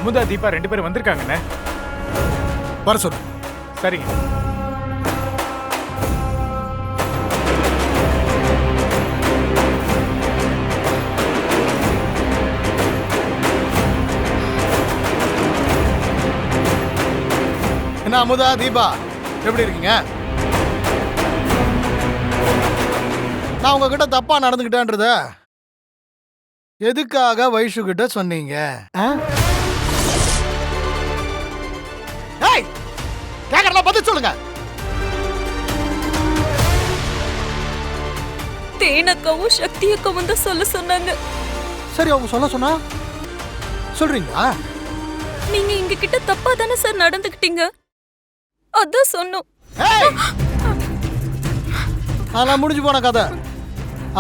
அமுதா தீபா 2 பேரும் வந்திருக்காங்கண்ணே. வர சொல்லு. சரிங்க. என்ன அமுதா தீபா எப்படி இருக்கீங்க? நான் உங்ககிட்ட தப்பா நடந்துக்கிட்டேன்றத எதுக்காக வைஷு கிட்ட சொன்னீங்க? பதில் சொல்லுங்க. தேனக்காவும் சக்தி அக்காவும் தான் சொல்ல சொன்னாங்க. சரி, அவங்க சொல்ல சொன்னா சொல்றீங்களா? நீங்க எங்க கிட்ட தப்பா தானே சார் நடந்துக்கிட்டீங்க, அதான் சொன்னோம். அதெல்லாம் முடிஞ்சு போன கதை.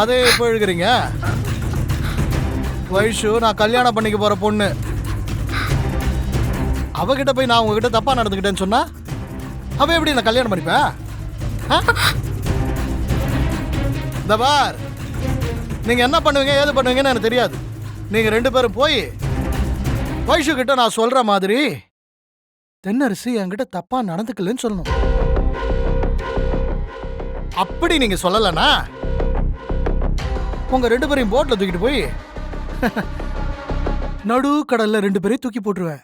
அதே இப்போ எழுதுறீங்க. வைஷு நான் கல்யாணம் பண்ணிக்க போற பொண்ணு. அவகிட்ட போய் நான் உங்ககிட்ட தப்பா நடந்துக்கிட்டேன்னு சொன்னா அவ எப்படி நான் கல்யாணம் பண்ணிப்பேன்? இந்த பார், நீங்க என்ன பண்ணுவீங்க ஏது பண்ணுவீங்கன்னு எனக்கு தெரியாது. நீங்க 2 பேரும் போய் வைஷு கிட்ட நான் சொல்ற மாதிரி தென்னரசி என்கிட்ட தப்பா நடந்துக்கலன்னு சொல்லணும். அப்படி நீங்க சொல்லலன்னா உங்க 2 பேரையும் போட்ல தூக்கிட்டு போய் நடு கடல்ல 2 பேரையும் தூக்கி போட்டுருவேன்.